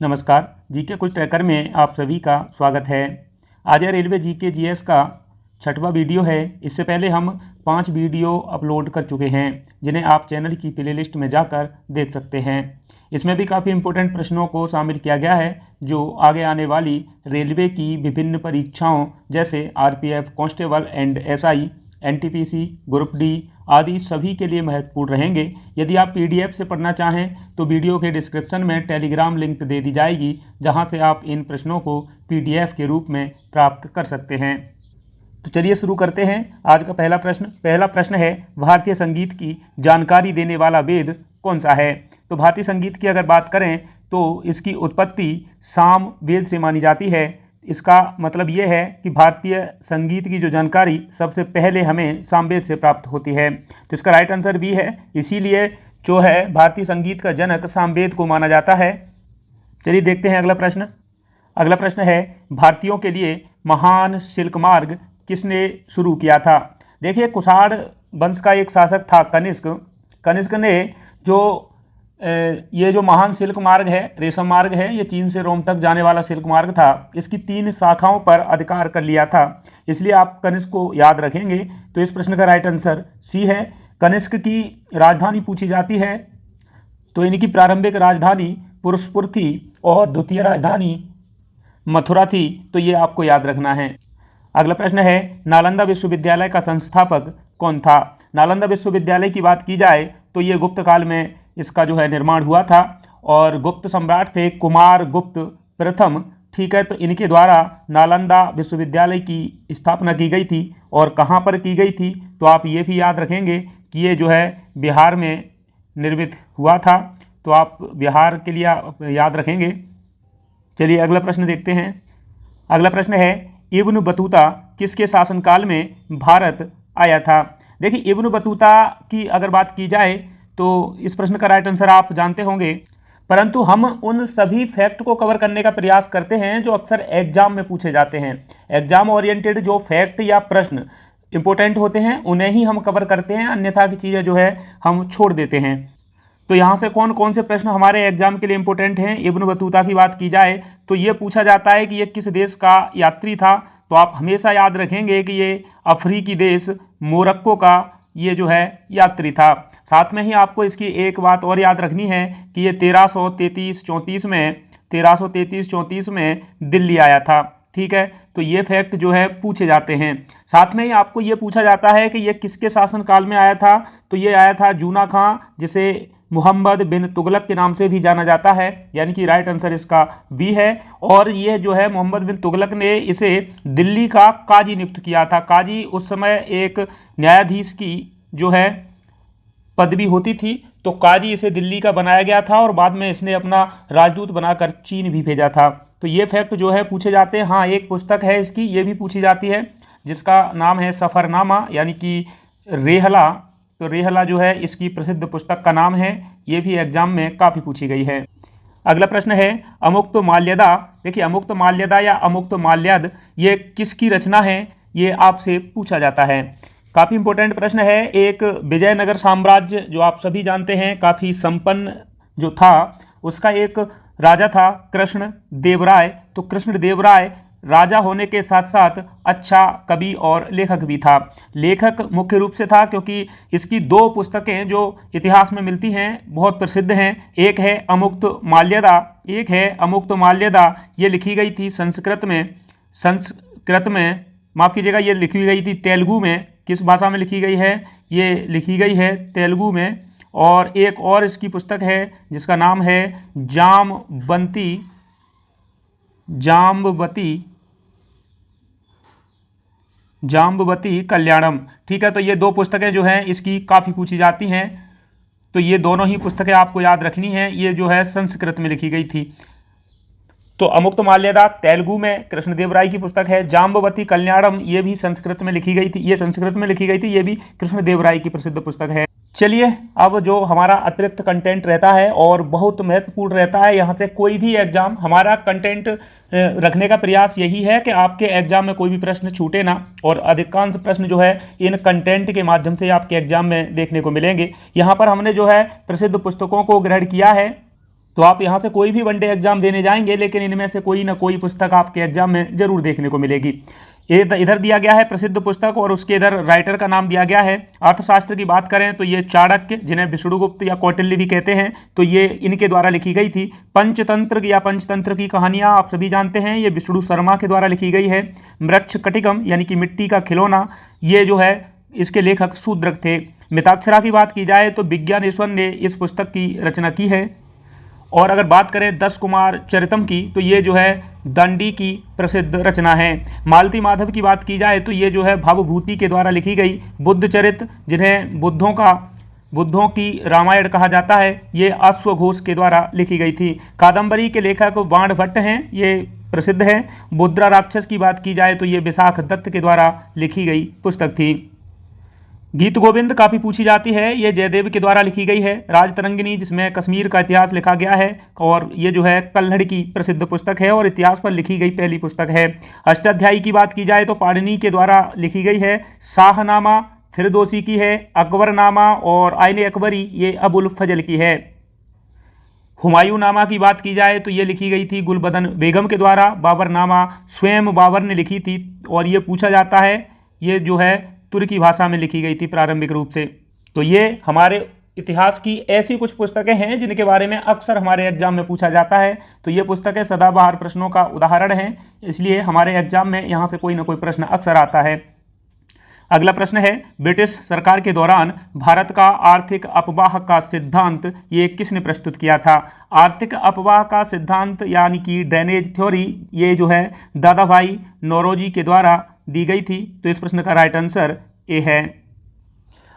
नमस्कार, जीके कुछ ट्रैकर में आप सभी का स्वागत है। आज यह रेलवे जीके जीएस का 6वां वीडियो है। इससे पहले हम 5 वीडियो अपलोड कर चुके हैं जिन्हें आप चैनल की प्लेलिस्ट में जाकर देख सकते हैं। इसमें भी काफ़ी इंपॉर्टेंट प्रश्नों को शामिल किया गया है जो आगे आने वाली रेलवे की विभिन्न परीक्षाओं जैसे RPF, constable and SI, NTPC, group D आदि सभी के लिए महत्वपूर्ण रहेंगे। यदि आप पीडीएफ से पढ़ना चाहें तो वीडियो के डिस्क्रिप्शन में टेलीग्राम लिंक दे दी जाएगी जहां से आप इन प्रश्नों को पीडीएफ के रूप में प्राप्त कर सकते हैं। तो चलिए शुरू करते हैं। आज का पहला प्रश्न है, भारतीय संगीत की जानकारी देने वाला वेद कौन सा है? तो भारतीय संगीत की अगर बात करें तो इसकी उत्पत्ति साम वेद से मानी जाती है। इसका मतलब ये है कि भारतीय संगीत की जो जानकारी सबसे पहले हमें सामवेद से प्राप्त होती है। तो इसका राइट आंसर भी है, इसीलिए जो है भारतीय संगीत का जनक सामवेद को माना जाता है। चलिए देखते हैं अगला प्रश्न। अगला प्रश्न है, भारतीयों के लिए महान सिल्क मार्ग किसने शुरू किया था? देखिए, कुषाण वंश का एक शासक था कनिष्क ने जो ये जो महान सिल्क मार्ग है, रेशम मार्ग है, ये चीन से रोम तक जाने वाला सिल्क मार्ग था। इसकी 3 शाखाओं पर अधिकार कर लिया था, इसलिए आप कनिष्क को याद रखेंगे। तो इस प्रश्न का राइट आंसर सी है। कनिष्क की राजधानी पूछी जाती है तो इनकी प्रारंभिक राजधानी पुरुषपुर थी और द्वितीय राजधानी मथुरा थी। तो ये आपको याद रखना है। अगला प्रश्न है, नालंदा विश्वविद्यालय का संस्थापक कौन था? नालंदा विश्वविद्यालय की बात की जाए तो ये गुप्त काल में इसका जो है निर्माण हुआ था और गुप्त सम्राट थे कुमार गुप्त प्रथम। ठीक है, तो इनके द्वारा नालंदा विश्वविद्यालय की स्थापना की गई थी। और कहाँ पर की गई थी? तो आप ये भी याद रखेंगे कि ये जो है बिहार में निर्मित हुआ था। तो आप बिहार के लिए याद रखेंगे। चलिए अगला प्रश्न देखते हैं। अगला प्रश्न है, इब्न बतूता किसके शासनकाल में भारत आया था? देखिए, इब्न बतूता की अगर बात की जाए तो इस प्रश्न का राइट आंसर आप जानते होंगे, परंतु हम उन सभी फैक्ट को कवर करने का प्रयास करते हैं जो अक्सर एग्जाम में पूछे जाते हैं। एग्जाम ओरिएंटेड जो फैक्ट या प्रश्न इंपॉर्टेंट होते हैं उन्हें ही हम कवर करते हैं, अन्यथा की चीज़ें जो है हम छोड़ देते हैं। तो यहाँ से कौन कौन से प्रश्न हमारे एग्जाम के लिए इंपॉर्टेंट हैं? इब्न बतूता की बात की जाए तो ये पूछा जाता है कि ये किस देश का यात्री था। तो आप हमेशा याद रखेंगे कि ये अफ्रीकी देश मोरक्को का ये जो है यात्री था। साथ में ही आपको इसकी एक बात और याद रखनी है कि ये 1333-34 में दिल्ली आया था। ठीक है, तो ये फैक्ट जो है पूछे जाते हैं। साथ में ही आपको ये पूछा जाता है कि ये किसके शासनकाल में आया था? तो ये आया था जूना खां, जिसे मोहम्मद बिन तुगलक के नाम से भी जाना जाता है, यानी कि राइट आंसर इसका बी है। और ये जो है मोहम्मद बिन तुगलक ने इसे दिल्ली का काजी नियुक्त किया था। काजी उस समय एक न्यायाधीश की जो है पदवी होती थी, तो काजी इसे दिल्ली का बनाया गया था और बाद में इसने अपना राजदूत बनाकर चीन भी भेजा था। तो ये फैक्ट जो है पूछे जाते हैं। हाँ, एक पुस्तक है इसकी, ये भी पूछी जाती है जिसका नाम है सफ़रनामा, यानी कि रेहला। तो रेहला जो है इसकी प्रसिद्ध पुस्तक का नाम है। ये भी एग्जाम में काफ़ी पूछी गई है। अगला प्रश्न है, अमुक्त माल्यदा। देखिए, अमुक्त माल्यदा या अमुक्त माल्यद ये किसकी रचना है? ये आपसे पूछा जाता है। काफ़ी इंपॉर्टेंट प्रश्न है। एक विजयनगर साम्राज्य जो आप सभी जानते हैं काफ़ी संपन्न जो था, उसका एक राजा था कृष्ण देव राय। तो कृष्ण देव राय राजा होने के साथ साथ अच्छा कवि और लेखक भी था। लेखक मुख्य रूप से था क्योंकि इसकी 2 पुस्तकें जो इतिहास में मिलती हैं बहुत प्रसिद्ध हैं। एक है अमुक्त माल्यदा, ये लिखी गई थी संस्कृत में, माफ़ कीजिएगा, ये लिखी गई थी तेलुगु में। किस भाषा में लिखी गई है? ये लिखी गई है तेलुगु में। और एक और इसकी पुस्तक है जिसका नाम है जाम्बवती कल्याणम। ठीक है, तो ये 2 पुस्तकें जो हैं इसकी काफ़ी पूछी जाती हैं। तो ये दोनों ही पुस्तकें आपको याद रखनी हैं। ये जो है संस्कृत में लिखी गई थी। तो अमुक्त माल्यदा तेलुगु में कृष्णदेव राय की पुस्तक है। जाम्बवती कल्याणम ये भी संस्कृत में लिखी गई थी, ये भी कृष्णदेव राय की प्रसिद्ध पुस्तक है। चलिए, अब जो हमारा अतिरिक्त कंटेंट रहता है और बहुत महत्वपूर्ण रहता है, यहाँ से कोई भी एग्जाम हमारा कंटेंट रखने का प्रयास यही है कि आपके एग्जाम में कोई भी प्रश्न छूटे ना। और अधिकांश प्रश्न जो है इन कंटेंट के माध्यम से आपके एग्जाम में देखने को मिलेंगे। यहाँ पर हमने जो है प्रसिद्ध पुस्तकों को ग्रहण किया है तो आप यहाँ से कोई भी वनडे एग्जाम देने जाएंगे, लेकिन इनमें से कोई ना कोई पुस्तक आपके एग्जाम में जरूर देखने को मिलेगी। इधर दिया गया है प्रसिद्ध पुस्तक और उसके इधर राइटर का नाम दिया गया है। अर्थशास्त्र की बात करें तो ये चाणक्य, जिन्हें विष्णुगुप्त या कौटिल्य भी कहते हैं, तो ये इनके द्वारा लिखी गई थी। पंचतंत्र या पंचतंत्र की कहानियां आप सभी जानते हैं, ये विष्णु शर्मा के द्वारा लिखी गई है। मृक्ष कटिकम यानी कि मिट्टी का खिलौना, ये जो है इसके लेखक शूद्रक थे। मिताक्षरा की बात की जाए तो विज्ञानेश्वर ने इस पुस्तक की रचना की है। और अगर बात करें 10 कुमार चरितम की तो ये जो है दंडी की प्रसिद्ध रचना है। मालती माधव की बात की जाए तो ये जो है भवभूति के द्वारा लिखी गई। बुद्ध चरित, जिन्हें बुद्धों की रामायण कहा जाता है, ये अश्वघोष के द्वारा लिखी गई थी। कादंबरी के लेखक बाण भट्ट हैं, ये प्रसिद्ध है। मुद्रा राक्षस की बात की जाए तो ये विशाख दत्त के द्वारा लिखी गई पुस्तक थी। गीत गोविंद काफ़ी पूछी जाती है, ये जयदेव के द्वारा लिखी गई है। राजतरंगिनी, जिसमें कश्मीर का इतिहास लिखा गया है, और ये जो है कल्हड़ की प्रसिद्ध पुस्तक है और इतिहास पर लिखी गई पहली पुस्तक है। अष्टाध्यायी की बात की जाए तो पाणिनि के द्वारा लिखी गई है। शाहनामा फिरदौसी की है। अकबरनामा और आईने अकबरी ये अबुल फजल की है। हुमायूं नामा की बात की जाए तो ये लिखी गई थी गुलबदन बेगम के द्वारा। बाबरनामा स्वयं बाबर ने लिखी थी और ये पूछा जाता है, ये जो है तुर्की भाषा में लिखी गई थी प्रारंभिक रूप से। तो ये हमारे इतिहास की ऐसी कुछ पुस्तकें हैं जिनके बारे में अक्सर हमारे एग्जाम में पूछा जाता है। तो ये पुस्तकें सदाबहार प्रश्नों का उदाहरण हैं, इसलिए हमारे एग्जाम में यहाँ से कोई ना कोई प्रश्न अक्सर आता है। अगला प्रश्न है, ब्रिटिश सरकार के दौरान भारत का आर्थिक अपवाह का सिद्धांत ये किसने प्रस्तुत किया था? आर्थिक अपवाह का सिद्धांत यानी कि ड्रेनेज थ्योरी, ये जो है दादा भाई नौरोजी के द्वारा दी गई थी। तो इस प्रश्न का राइट आंसर ए है।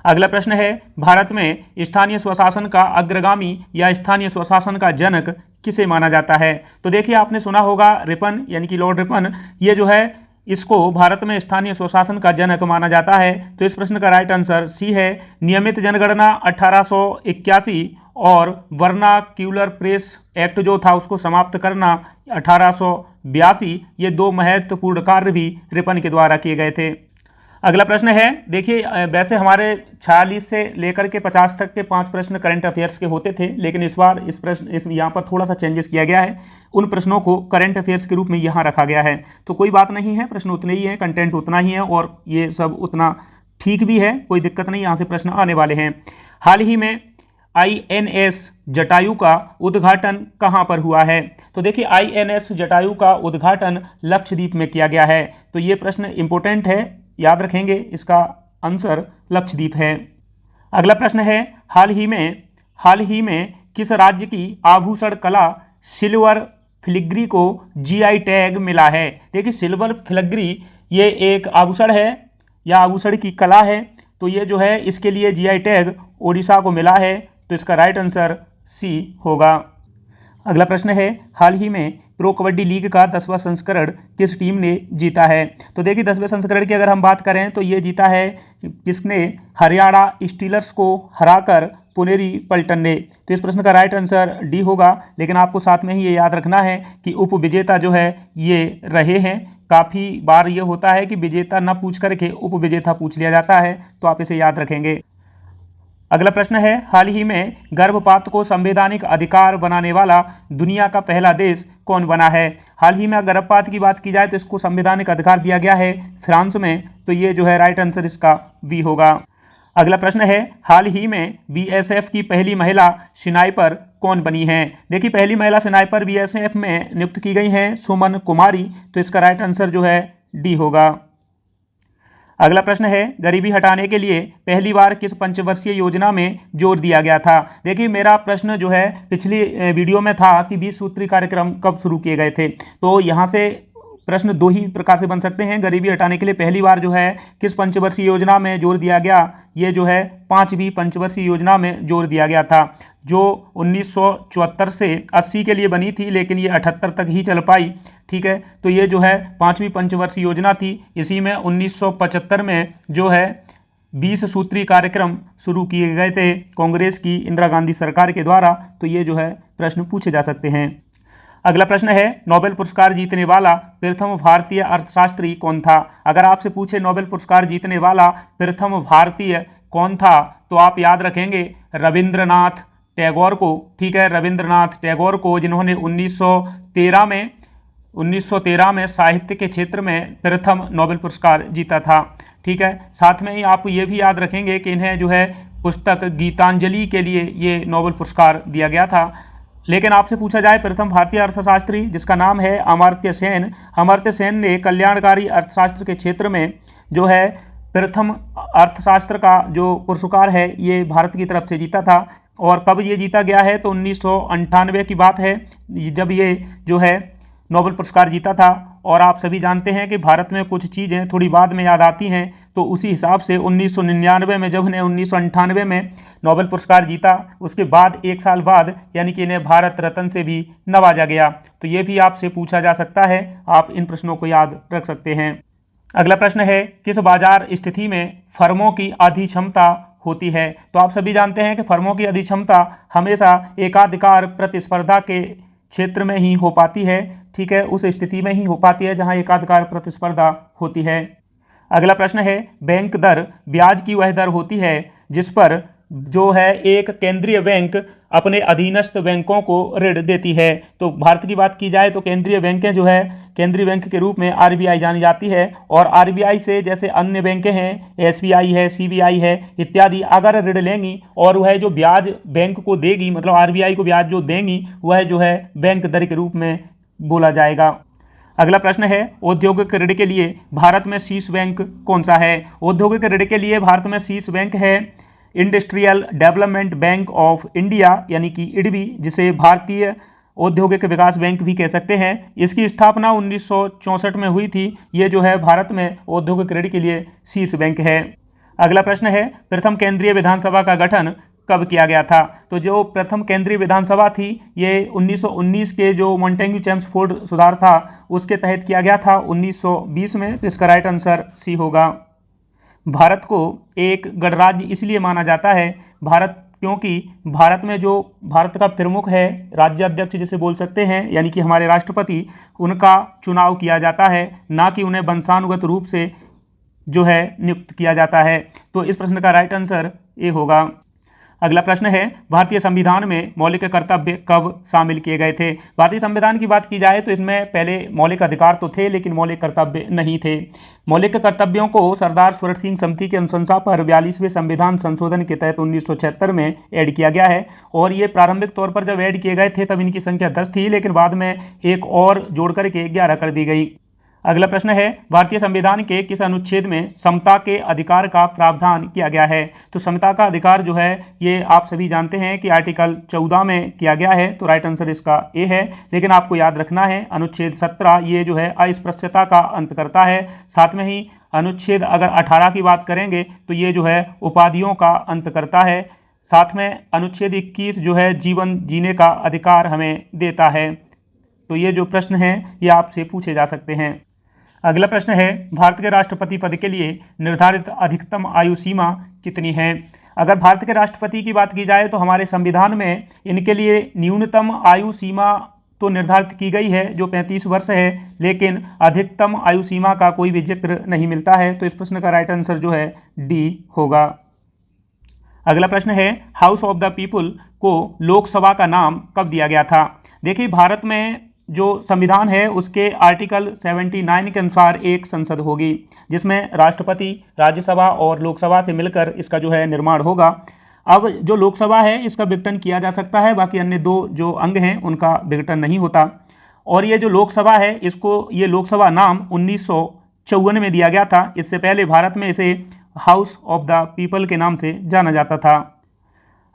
अगला प्रश्न है, भारत में स्थानीय स्वशासन का अग्रगामी या स्थानीय स्वशासन का जनक किसे माना जाता है? तो देखिए, आपने सुना होगा रिपन यानी कि लॉर्ड रिपन, ये जो है इसको भारत में स्थानीय स्वशासन का जनक माना जाता है। तो इस प्रश्न का राइट आंसर सी है। नियमित जनगणना 1881 और वर्नाक्यूलर प्रेस एक्ट जो था उसको समाप्त करना 1882, ये दो महत्वपूर्ण कार्य भी रिपन के द्वारा किए गए थे। अगला प्रश्न है, देखिए वैसे हमारे 46 से लेकर के 50 तक के 5 प्रश्न करंट अफेयर्स के होते थे, लेकिन इस बार इस यहाँ पर थोड़ा सा चेंजेस किया गया है। उन प्रश्नों को करंट अफेयर्स के रूप में यहाँ रखा गया है। तो कोई बात नहीं है, प्रश्न उतने ही हैं, कंटेंट उतना ही है और ये सब उतना ठीक भी है, कोई दिक्कत नहीं, यहाँ से प्रश्न आने वाले हैं। हाल ही में INS जटायु का उद्घाटन कहाँ पर हुआ है? तो देखिए, INS जटायु का उद्घाटन लक्षद्वीप में किया गया है। तो ये प्रश्न इंपॉर्टेंट है, याद रखेंगे, इसका आंसर लक्षद्वीप है। अगला प्रश्न है, हाल ही में किस राज्य की आभूषण कला सिल्वर फिलिग्री को GI टैग मिला है? देखिए, सिल्वर फिलिग्री ये एक आभूषण है या आभूषण की कला है। तो ये जो है इसके लिए GI टैग ओडिशा को मिला है। तो इसका राइट आंसर सी होगा। अगला प्रश्न है, हाल ही में प्रो कबड्डी लीग का 10वां संस्करण किस टीम ने जीता है? तो देखिए, 10वें संस्करण की अगर हम बात करें तो ये जीता है किसने? हरियाणा स्टीलर्स को हराकर पुनेरी पल्टन ने। तो इस प्रश्न का राइट आंसर डी होगा। लेकिन आपको साथ में ही ये याद रखना है कि उपविजेता जो है ये रहे हैं। काफ़ी बार ये होता है कि विजेता न पूछ करके उपविजेता पूछ लिया जाता है, तो आप इसे याद रखेंगे। अगला प्रश्न है, हाल ही में गर्भपात को संवैधानिक अधिकार बनाने वाला दुनिया का पहला देश कौन बना है? हाल ही में गर्भपात की बात की जाए तो इसको संवैधानिक अधिकार दिया गया है फ्रांस में। तो ये जो है राइट आंसर इसका बी होगा। अगला प्रश्न है, हाल ही में BSF की पहली महिला स्नाइपर कौन बनी है? देखिए, पहली महिला स्नाइपर BSF में नियुक्त की गई हैं सुमन कुमारी। तो इसका राइट आंसर जो है डी होगा। अगला प्रश्न है, गरीबी हटाने के लिए पहली बार किस पंचवर्षीय योजना में जोर दिया गया था? देखिए, मेरा प्रश्न जो है पिछली वीडियो में था कि 20 सूत्री कार्यक्रम कब शुरू किए गए थे। तो यहाँ से प्रश्न दो ही प्रकार से बन सकते हैं। गरीबी हटाने के लिए पहली बार जो है किस पंचवर्षीय योजना में जोर दिया गया? ये जो है 5वीं पंचवर्षीय योजना में जोर दिया गया था, जो 1974 से 80 के लिए बनी थी, लेकिन ये 78 तक ही चल पाई। ठीक है, तो ये जो है 5वीं पंचवर्षीय योजना थी। इसी में 1975 में जो है 20 सूत्री कार्यक्रम शुरू किए गए थे कांग्रेस की इंदिरा गांधी सरकार के द्वारा। तो ये जो है प्रश्न पूछे जा सकते हैं। अगला प्रश्न है, नोबेल पुरस्कार जीतने वाला प्रथम भारतीय अर्थशास्त्री कौन था? अगर आपसे पूछे नोबेल पुरस्कार जीतने वाला प्रथम भारतीय कौन था, तो आप याद रखेंगे रविंद्रनाथ टैगोर को, ठीक है, रविंद्रनाथ टैगोर को, जिन्होंने 1913 में साहित्य के क्षेत्र में प्रथम नोबेल पुरस्कार जीता था, ठीक है। साथ में ही आप ये भी याद रखेंगे कि इन्हें जो है पुस्तक गीतांजलि के लिए ये नोबेल पुरस्कार दिया गया था। लेकिन आपसे पूछा जाए प्रथम भारतीय अर्थशास्त्री जिसका नाम है अमर्त्य सेन, अमर्त्य सेन ने कल्याणकारी अर्थशास्त्र के क्षेत्र में जो है प्रथम अर्थशास्त्र का जो पुरस्कार है ये भारत की तरफ से जीता था। और कब ये जीता गया है तो 1998 की बात है जब ये जो है नोबेल पुरस्कार जीता था। और आप सभी जानते हैं कि भारत में कुछ चीज़ें थोड़ी बाद में याद आती हैं, तो उसी हिसाब से 1999 में जब उन्हें 1998 में नोबेल पुरस्कार जीता, उसके बाद एक साल बाद यानी कि इन्हें भारत रत्न से भी नवाजा गया। तो ये भी आपसे पूछा जा सकता है, आप इन प्रश्नों को याद रख सकते हैं। अगला प्रश्न है किस बाजार स्थिति में फर्मों की अधिक्षमता होती है। तो आप सभी जानते हैं कि फर्मों की अधिक्षमता हमेशा एकाधिकार प्रतिस्पर्धा के क्षेत्र में ही हो पाती है, ठीक है, उस स्थिति में ही हो पाती है जहां एकाधिकार प्रतिस्पर्धा होती है। अगला प्रश्न है बैंक दर ब्याज की वह दर होती है जिस पर जो है एक केंद्रीय बैंक अपने अधीनस्थ बैंकों को ऋण देती है। तो भारत की बात की जाए तो केंद्रीय बैंकें जो है केंद्रीय बैंक के रूप में आरबीआई जानी जाती है। और आरबीआई से जैसे अन्य बैंकें हैं, एसबीआई है, सीबीआई है इत्यादि, अगर ऋण लेंगी और वह जो ब्याज बैंक को देगी, मतलब आरबीआई को ब्याज जो देंगी, वह जो है बैंक दर के रूप में बोला जाएगा। अगला प्रश्न है औद्योगिक ऋण के लिए भारत में शीर्ष बैंक कौन सा है। औद्योगिक ऋण के लिए भारत में शीर्ष बैंक है industrial development bank of India यानी कि इडबी, जिसे भारतीय औद्योगिक विकास बैंक भी कह सकते हैं। इसकी स्थापना 1964 में हुई थी। ये जो है भारत में औद्योगिक ऋण के लिए शीर्ष बैंक है। अगला प्रश्न है प्रथम केंद्रीय विधानसभा का गठन कब किया गया था। तो जो प्रथम केंद्रीय विधानसभा थी ये 1919 के जो मॉन्टेग्यू चेम्सफोर्ड सुधार था उसके तहत किया गया था 1920 में। तो इसका राइट आंसर सी होगा। भारत को एक गणराज्य इसलिए माना जाता है क्योंकि भारत में जो भारत का प्रमुख है, राज्याध्यक्ष जिसे बोल सकते हैं, यानी कि हमारे राष्ट्रपति, उनका चुनाव किया जाता है, ना कि उन्हें वंशानुगत रूप से जो है नियुक्त किया जाता है। तो इस प्रश्न का राइट आंसर ए होगा। अगला प्रश्न है भारतीय संविधान में मौलिक कर्तव्य कब शामिल किए गए थे। भारतीय संविधान की बात की जाए तो इसमें पहले मौलिक अधिकार तो थे लेकिन मौलिक कर्तव्य नहीं थे। मौलिक कर्तव्यों को सरदार सूरत सिंह समिति की अनुशंसा पर 42वें संविधान संशोधन के तहत 1976 में ऐड किया गया है। और ये प्रारंभिक तौर पर जब ऐड किए गए थे तब इनकी संख्या 10 थी, लेकिन बाद में एक और जोड़ करके 11 कर दी गई। अगला प्रश्न है भारतीय संविधान के किस अनुच्छेद में समता के अधिकार का प्रावधान किया गया है। तो समता का अधिकार जो है ये आप सभी जानते हैं कि आर्टिकल 14 में किया गया है। तो राइट आंसर इसका ए है। लेकिन आपको याद रखना है अनुच्छेद 17 ये जो है अस्पृश्यता का अंत करता है। साथ में ही अनुच्छेद अगर 18 की बात करेंगे तो ये जो है उपाधियों का अंत करता है। साथ में अनुच्छेद 21 जो है जीवन जीने का अधिकार हमें देता है। तो ये जो प्रश्न हैं ये आपसे पूछे जा सकते हैं। अगला प्रश्न है भारत के राष्ट्रपति पद के लिए निर्धारित अधिकतम आयु सीमा कितनी है। अगर भारत के राष्ट्रपति की बात की जाए तो हमारे संविधान में इनके लिए न्यूनतम आयु सीमा तो निर्धारित की गई है जो 35 वर्ष है, लेकिन अधिकतम आयु सीमा का कोई भी जिक्र नहीं मिलता है। तो इस प्रश्न का राइट आंसर जो है डी होगा। अगला प्रश्न है हाउस ऑफ द पीपुल को लोकसभा का नाम कब दिया गया था। देखिए भारत में जो संविधान है उसके आर्टिकल 79 के अनुसार एक संसद होगी जिसमें राष्ट्रपति, राज्यसभा और लोकसभा से मिलकर इसका जो है निर्माण होगा। अब जो लोकसभा है इसका विघटन किया जा सकता है, बाकी अन्य दो जो अंग हैं उनका विघटन नहीं होता। और ये जो लोकसभा है इसको ये लोकसभा नाम 1954 में दिया गया था। इससे पहले भारत में इसे हाउस ऑफ द पीपल के नाम से जाना जाता था।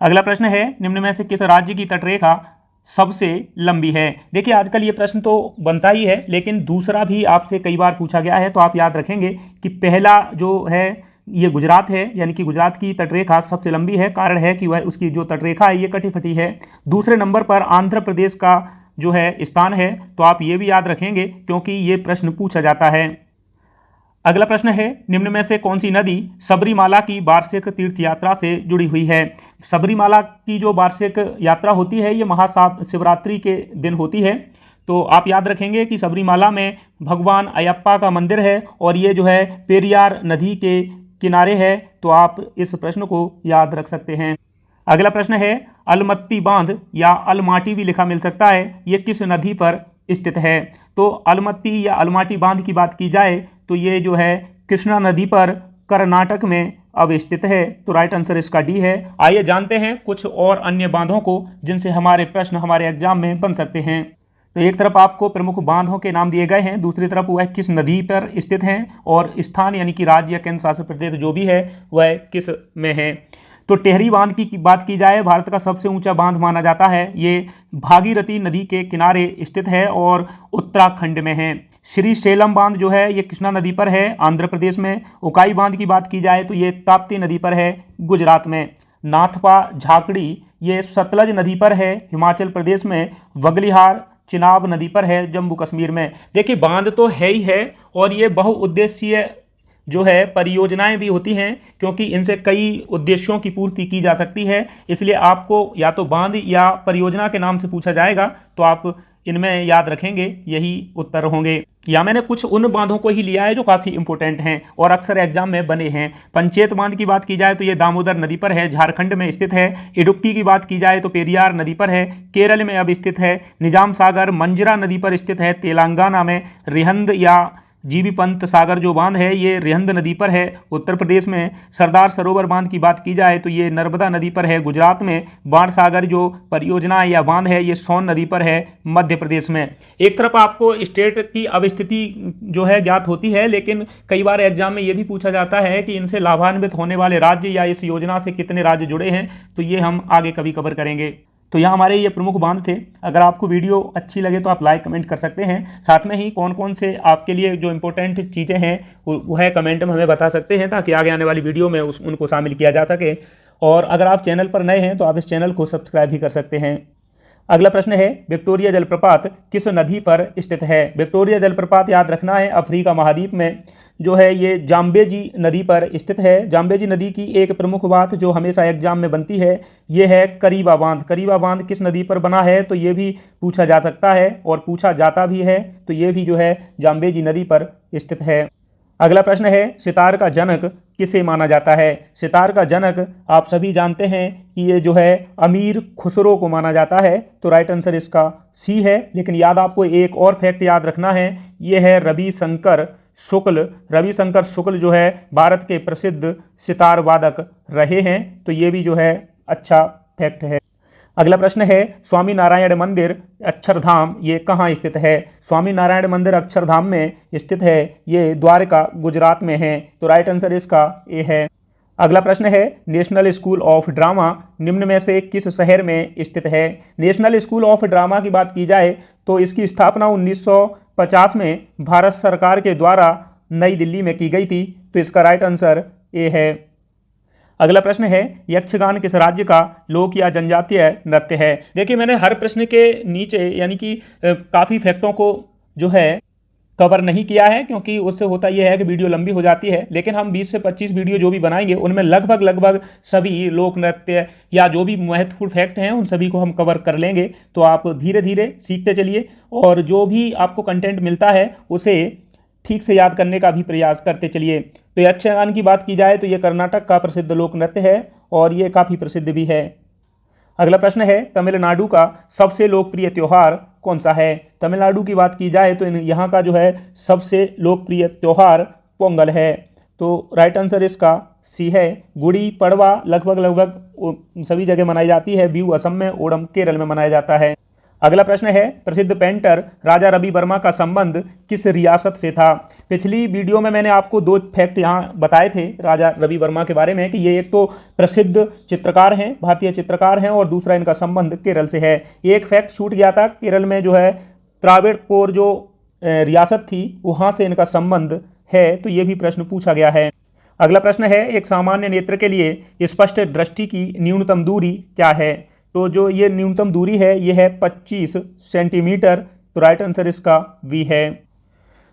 अगला प्रश्न है निम्न में से किस राज्य की तटरेखा सबसे लंबी है। देखिए आजकल ये प्रश्न तो बनता ही है, लेकिन दूसरा भी आपसे कई बार पूछा गया है। तो आप याद रखेंगे कि पहला जो है ये गुजरात है, यानी कि गुजरात की तटरेखा सबसे लंबी है। कारण है कि वह उसकी जो तटरेखा है ये कटी फटी है। दूसरे नंबर पर आंध्र प्रदेश का जो है स्थान है। तो आप ये भी याद रखेंगे क्योंकि ये प्रश्न पूछा जाता है। अगला प्रश्न है निम्न में से कौन सी नदी सबरीमाला की वार्षिक तीर्थ यात्रा से जुड़ी हुई है। सबरीमाला की जो वार्षिक यात्रा होती है ये महाशिवरात्रि के दिन होती है। तो आप याद रखेंगे कि सबरीमाला में भगवान अयप्पा का मंदिर है और ये जो है पेरियार नदी के किनारे है। तो आप इस प्रश्न को याद रख सकते हैं। अगला प्रश्न है अलमत्ती बांध या अलमाटी भी लिखा मिल सकता है, ये किस नदी पर स्थित है? तो अलमत्ती या अलमाटी बांध की बात की जाए तो ये जो है कृष्णा नदी पर कर्नाटक में अवस्थित है। तो राइट आंसर इसका डी है। आइए जानते हैं कुछ और अन्य बांधों को जिनसे हमारे प्रश्न हमारे एग्जाम में बन सकते हैं। तो एक तरफ आपको प्रमुख बांधों के नाम दिए गए हैं, दूसरी तरफ वह किस नदी पर स्थित हैं और स्थान यानी कि राज्य या केंद्र शासित प्रदेश जो भी है वह किस में है। तो टेहरी बांध की बात की जाए, भारत का सबसे ऊंचा बांध माना जाता है। ये भागीरथी नदी के किनारे स्थित है और उत्तराखंड में है। श्री सेलम बांध जो है ये कृष्णा नदी पर है, आंध्र प्रदेश में। उकाई बांध की बात की जाए तो ये ताप्ती नदी पर है, गुजरात में। नाथपा झाकड़ी ये सतलज नदी पर है, हिमाचल प्रदेश में। वगलिहार चिनाब नदी पर है, जम्मू कश्मीर में। देखिए बांध तो है ही है और ये बहुउद्देशीय जो है परियोजनाएं भी होती हैं, क्योंकि इनसे कई उद्देश्यों की पूर्ति की जा सकती है। इसलिए आपको या तो बांध या परियोजना के नाम से पूछा जाएगा तो आप इनमें याद रखेंगे, यही उत्तर होंगे। या मैंने कुछ उन बांधों को ही लिया है जो काफ़ी इंपॉर्टेंट हैं और अक्सर एग्जाम में बने हैं। पंचेत बांध की बात की जाए तो ये दामोदर नदी पर है, झारखंड में स्थित है। इडुक्की की बात की जाए तो पेरियार नदी पर है, केरल में अब स्थित है। निजाम सागर मंजरा नदी पर स्थित है, तेलंगाना में। रिहंद या जीबी पंत सागर जो बांध है ये रिहंद नदी पर है, उत्तर प्रदेश में। सरदार सरोवर बांध की बात की जाए तो ये नर्मदा नदी पर है, गुजरात में। बाण सागर जो परियोजना या बांध है ये सोन नदी पर है, मध्य प्रदेश में। एक तरफ आपको स्टेट की अवस्थिति जो है ज्ञात होती है, लेकिन कई बार एग्जाम में ये भी पूछा जाता है कि इनसे लाभान्वित होने वाले राज्य या इस योजना से कितने राज्य जुड़े हैं, तो ये हम आगे कभी कवर करेंगे। तो यहाँ हमारे ये प्रमुख बांध थे। अगर आपको वीडियो अच्छी लगे तो आप लाइक कमेंट कर सकते हैं। साथ में ही कौन कौन से आपके लिए जो इंपॉर्टेंट चीज़ें हैं वो है कमेंट में हमें बता सकते हैं, ताकि आगे आने वाली वीडियो में उनको शामिल किया जा सके। और अगर आप चैनल पर नए हैं तो आप इस चैनल को सब्सक्राइब भी कर सकते हैं। अगला प्रश्न है विक्टोरिया जलप्रपात किस नदी पर स्थित है? विक्टोरिया जलप्रपात याद रखना है अफ्रीका महाद्वीप में जो है ये जाम्बेजी नदी पर स्थित है। जाम्बेजी नदी की एक प्रमुख बात जो हमेशा एग्जाम में बनती है ये है करीबा बांध। करीबा बांध किस नदी पर बना है तो ये भी पूछा जा सकता है और पूछा जाता भी है, तो ये भी जो है जाम्बेजी नदी पर स्थित है। अगला प्रश्न है सितार का जनक किसे माना जाता है? सितार का जनक आप सभी जानते हैं कि ये जो है अमीर खुसरो को माना जाता है, तो राइट आंसर इसका सी है। लेकिन याद आपको एक और फैक्ट याद रखना है, ये है रविशंकर शुक्ल। रविशंकर शुक्ल जो है भारत के प्रसिद्ध सितार वादक रहे हैं, तो ये भी जो है अच्छा फैक्ट है। अगला प्रश्न है स्वामी नारायण मंदिर अक्षरधाम ये कहाँ स्थित है? स्वामी नारायण मंदिर अक्षरधाम में स्थित है, ये द्वारका गुजरात में है, तो राइट आंसर इसका ए है। अगला प्रश्न है नेशनल स्कूल ऑफ ड्रामा निम्न में से किस शहर में स्थित है? नेशनल स्कूल ऑफ ड्रामा की बात की जाए तो इसकी स्थापना 1950 में भारत सरकार के द्वारा नई दिल्ली में की गई थी, तो इसका राइट आंसर ए है। अगला प्रश्न है यक्षगान किस राज्य का लोक या जनजातीय नृत्य है? देखिए मैंने हर प्रश्न के नीचे यानी कि काफ़ी फैक्टों को जो है कवर नहीं किया है, क्योंकि उससे होता यह है कि वीडियो लंबी हो जाती है। लेकिन हम 20 से 25 वीडियो जो भी बनाएंगे उनमें लगभग सभी लोक नृत्य या जो भी महत्वपूर्ण फैक्ट हैं उन सभी को हम कवर कर लेंगे। तो आप धीरे धीरे सीखते चलिए और जो भी आपको कंटेंट मिलता है उसे ठीक से याद करने का भी प्रयास करते चलिए। तो यक्षगान की बात की जाए तो ये कर्नाटक का प्रसिद्ध लोक नृत्य है और ये काफ़ी प्रसिद्ध भी है। अगला प्रश्न है तमिलनाडु का सबसे लोकप्रिय त्यौहार कौन सा है? तमिलनाडु की बात की जाए तो यहाँ का जो है सबसे लोकप्रिय त्यौहार पोंगल है, तो राइट आंसर इसका सी है। गुड़ी पड़वा लगभग सभी जगह मनाई जाती है, बिहू असम में, ओणम केरल में मनाया जाता है। अगला प्रश्न है प्रसिद्ध पेंटर राजा रवि वर्मा का संबंध किस रियासत से था? पिछली वीडियो में मैंने आपको दो फैक्ट यहाँ बताए थे राजा रवि वर्मा के बारे में कि ये एक तो प्रसिद्ध चित्रकार हैं, भारतीय चित्रकार हैं, और दूसरा इनका संबंध केरल से है। एक फैक्ट छूट गया था, केरल में जो है त्रावणकोर जो रियासत थी वहाँ से इनका संबंध है, तो ये भी प्रश्न पूछा गया है। अगला प्रश्न है एक सामान्य नेत्र के लिए स्पष्ट दृष्टि की न्यूनतम दूरी क्या है? तो जो ये न्यूनतम दूरी है ये है 25 सेंटीमीटर, तो राइट आंसर इसका वी है।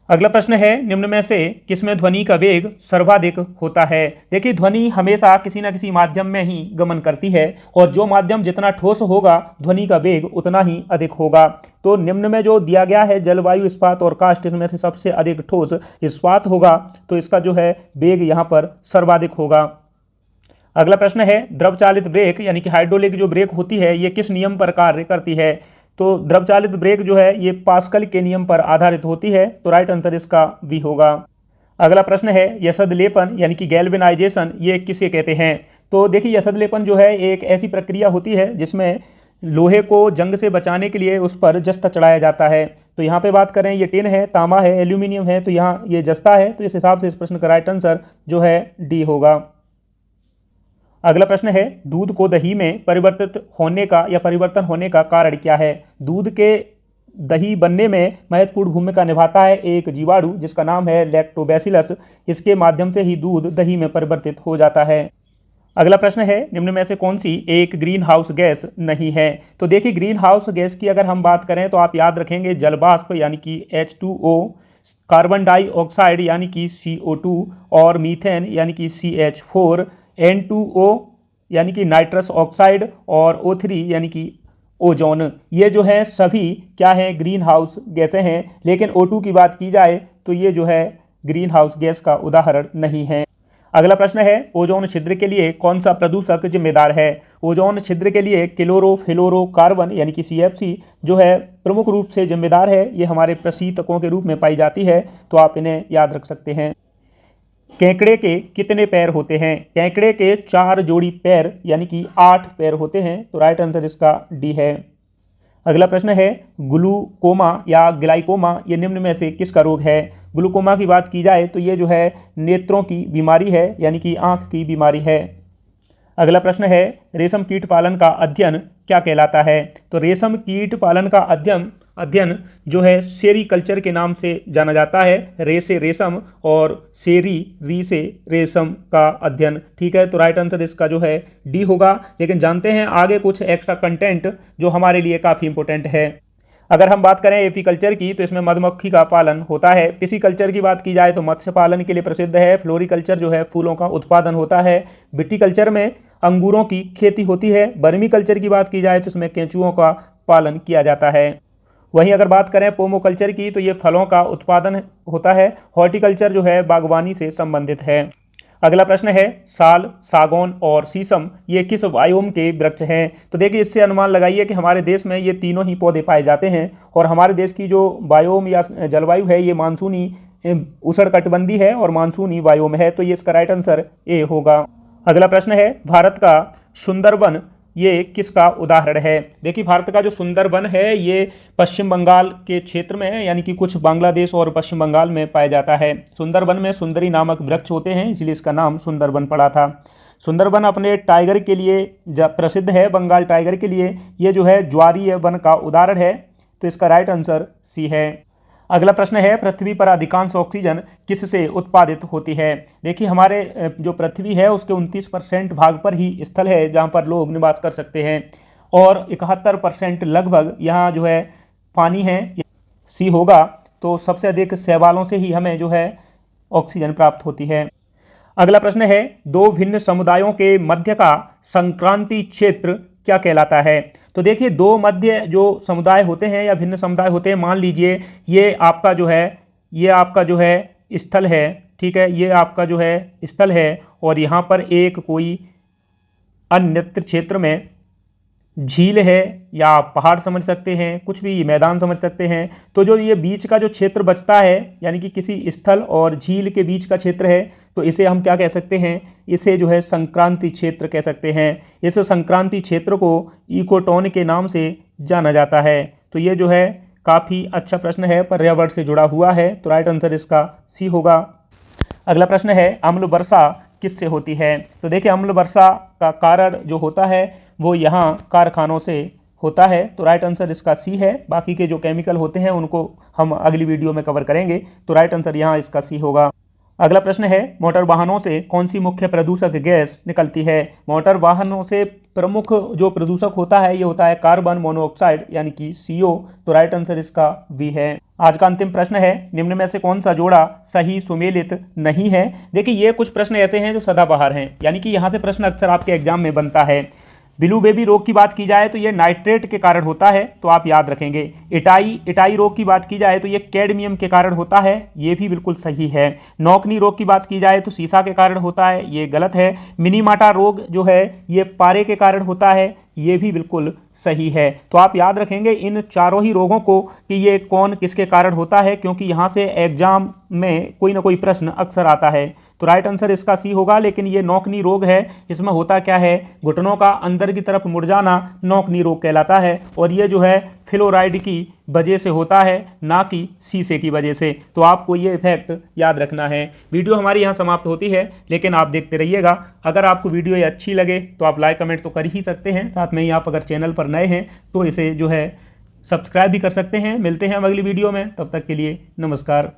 अगला प्रश्न है निम्न में से किसमें ध्वनि का वेग सर्वाधिक होता है? देखिए ध्वनि हमेशा किसी न किसी माध्यम में ही गमन करती है और जो माध्यम जितना ठोस होगा ध्वनि का वेग उतना ही अधिक होगा। तो निम्न में जो दिया गया है जलवायु, इस्पात और काष्ठ, इसमें से सबसे अधिक ठोस इस्पात होगा, तो इसका जो है वेग यहाँ पर सर्वाधिक होगा। अगला प्रश्न है द्रव चालित ब्रेक यानी कि हाइड्रोलिक जो ब्रेक होती है ये किस नियम पर कार्य करती है? तो द्रव चालित ब्रेक जो है ये पास्कल के नियम पर आधारित होती है, तो राइट आंसर इसका बी होगा। अगला प्रश्न है यशद लेपन यानी कि गैल्वेनाइजेशन ये किसे कहते हैं? तो देखिए यशद लेपन जो है एक ऐसी प्रक्रिया होती है जिसमें लोहे को जंग से बचाने के लिए उस पर जस्ता चढ़ाया जाता है। तो यहाँ पे बात करें ये टिन है, तांबा है, एल्यूमिनियम है, तो यहाँ ये जस्ता है, तो इस हिसाब से इस प्रश्न का राइट आंसर जो है डी होगा। अगला प्रश्न है दूध को दही में परिवर्तित होने का या परिवर्तन होने का कारण क्या है? दूध के दही बनने में महत्वपूर्ण भूमिका निभाता है एक जीवाणु जिसका नाम है लैक्टोबैसिलस। इसके माध्यम से ही दूध दही में परिवर्तित हो जाता है। अगला प्रश्न है निम्न में से कौन सी एक ग्रीन हाउस गैस नहीं है? तो देखिए ग्रीन हाउस गैस की अगर हम बात करें तो आप याद रखेंगे जलवाष्प यानी कि H2O, कार्बन डाइऑक्साइड यानी कि CO2 और मीथेन यानी कि CH4, N2O यानी कि नाइट्रस ऑक्साइड और O3 यानी कि ओजोन। ये जो है सभी क्या है ग्रीन हाउस गैसें हैं, लेकिन O2 की बात की जाए तो ये जो है ग्रीन हाउस गैस का उदाहरण नहीं है। अगला प्रश्न है ओजोन छिद्र के लिए कौन सा प्रदूषक जिम्मेदार है? ओजोन छिद्र के लिए क्लोरोफ्लोरोकार्बन यानी कि CFC जो है प्रमुख रूप से जिम्मेदार है। ये हमारे प्रशीतकों के रूप में पाई जाती है, तो आप इन्हें याद रख सकते हैं। केकड़े के कितने पैर होते हैं? केकड़े के 4 जोड़ी पैर यानी कि 8 पैर होते हैं, तो राइट आंसर इसका डी है। अगला प्रश्न है ग्लूकोमा या ग्लाइकोमा ये निम्न में से किसका रोग है? ग्लूकोमा की बात की जाए तो ये जो है नेत्रों की बीमारी है यानी कि आंख की बीमारी है। अगला प्रश्न है रेशम कीट पालन का अध्ययन क्या कहलाता है? तो रेशम कीट पालन का अध्ययन जो है सेरीकल्चर के नाम से जाना जाता है। रे से रेशम और री से रेशम का अध्ययन। ठीक है, तो राइट आंसर इसका जो है डी होगा। लेकिन जानते हैं आगे कुछ एक्स्ट्रा कंटेंट जो हमारे लिए काफ़ी इंपॉर्टेंट है। अगर हम बात करें एपीकल्चर की तो इसमें मधुमक्खी का पालन होता है। पिसीकल्चर की बात की जाए तो मत्स्य पालन के लिए प्रसिद्ध है। फ्लोरिकल्चर जो है फूलों का उत्पादन होता है। विटीकल्चर में अंगूरों की खेती होती है। बर्मीकल्चर की बात की जाए तो इसमें केंचुओं का पालन किया जाता है। वहीं अगर बात करें पोमोकल्चर की तो ये फलों का उत्पादन होता है। हॉर्टिकल्चर जो है बागवानी से संबंधित है। अगला प्रश्न है साल, सागौन और शीशम ये किस वायोम के वृक्ष हैं? तो देखिए इससे अनुमान लगाइए कि हमारे देश में ये तीनों ही पौधे पाए जाते हैं और हमारे देश की जो वायोम या जलवायु है ये मानसूनी उष्णकटिबंधीय है और मानसूनी वायोम है, तो ये इसका राइट आंसर ए होगा। अगला प्रश्न है भारत का सुंदरवन ये किसका उदाहरण है? देखिए भारत का जो सुंदरवन है ये पश्चिम बंगाल के क्षेत्र में है यानी कि कुछ बांग्लादेश और पश्चिम बंगाल में पाया जाता है। सुंदरवन में सुंदरी नामक वृक्ष होते हैं, इसलिए इसका नाम सुंदरवन पड़ा था। सुंदरवन अपने टाइगर के लिए प्रसिद्ध है, बंगाल टाइगर के लिए। ये जो है ज्वारीय वन का उदाहरण है, तो इसका राइट आंसर सी है। अगला प्रश्न है पृथ्वी पर अधिकांश ऑक्सीजन किससे उत्पादित होती है? देखिए हमारे जो पृथ्वी है उसके 29% भाग पर ही स्थल है जहाँ पर लोग निवास कर सकते हैं और 71% लगभग यहाँ जो है पानी है, सी होगा। तो सबसे अधिक शैवालों से ही हमें जो है ऑक्सीजन प्राप्त होती है। अगला प्रश्न है दो भिन्न समुदायों के मध्य का संक्रांति क्षेत्र क्या कहलाता है? तो देखिए दो मध्य जो समुदाय होते हैं या भिन्न समुदाय होते हैं, मान लीजिए ये आपका जो है स्थल है, ठीक है, ये आपका जो है स्थल है और यहाँ पर एक कोई अन्यत्र क्षेत्र में झील है या आप पहाड़ समझ सकते हैं, कुछ भी मैदान समझ सकते हैं। तो जो ये बीच का जो क्षेत्र बचता है यानी कि किसी स्थल और झील के बीच का क्षेत्र है, तो इसे हम क्या कह सकते हैं? इसे जो है संक्रांति क्षेत्र कह सकते हैं। इस संक्रांति क्षेत्र को इकोटोन के नाम से जाना जाता है। तो ये जो है काफ़ी अच्छा प्रश्न है, पर्यावरण से जुड़ा हुआ है, तो राइट आंसर इसका सी होगा। अगला प्रश्न है अम्ल वर्षा किससे होती है? तो देखिए अम्ल वर्षा का कारण जो होता है वो यहाँ कारखानों से होता है, तो राइट आंसर इसका सी है। बाकी के जो केमिकल होते हैं उनको हम अगली वीडियो में कवर करेंगे, तो राइट आंसर यहाँ इसका सी होगा। अगला प्रश्न है मोटर वाहनों से कौन सी मुख्य प्रदूषक गैस निकलती है? मोटर वाहनों से प्रमुख जो प्रदूषक होता है ये होता है कार्बन मोनोऑक्साइड यानी कि CO, तो राइट आंसर इसका बी है। आज का अंतिम प्रश्न है निम्न में से कौन सा जोड़ा सही सुमेलित नहीं है? देखिए ये कुछ प्रश्न ऐसे हैं जो सदाबहार हैं, यानी कि यहाँ से प्रश्न अक्सर आपके एग्जाम में बनता है। ब्लू बेबी रोग की बात की जाए तो ये नाइट्रेट के कारण होता है, तो आप याद रखेंगे। इटाई रोग की बात की जाए तो ये कैडमियम के कारण होता है, ये भी बिल्कुल सही है। नौकनी रोग की बात की जाए तो सीसा के कारण होता है, ये गलत है। मिनीमाटा रोग जो है ये पारे के कारण होता है, ये भी बिल्कुल सही है। तो आप याद रखेंगे इन चारों ही रोगों को कि ये कौन किसके कारण होता है, क्योंकि यहाँ से एग्जाम में कोई ना कोई प्रश्न अक्सर आता है। तो राइट आंसर इसका सी होगा। लेकिन ये नौकनी रोग है, इसमें होता क्या है, घुटनों का अंदर की तरफ मुड़ जाना नौकनी रोग कहलाता है, और ये जो है फ्लोराइड की वजह से होता है, ना कि शीशे की वजह से। तो आपको ये इफेक्ट याद रखना है। वीडियो हमारी यहाँ समाप्त होती है, लेकिन आप देखते रहिएगा। अगर आपको वीडियो ये अच्छी लगे तो आप लाइक कमेंट तो कर ही सकते हैं, साथ में ही आप अगर चैनल पर नए हैं तो इसे जो है सब्सक्राइब भी कर सकते हैं। मिलते हैं अगली वीडियो में, तब तक के लिए नमस्कार।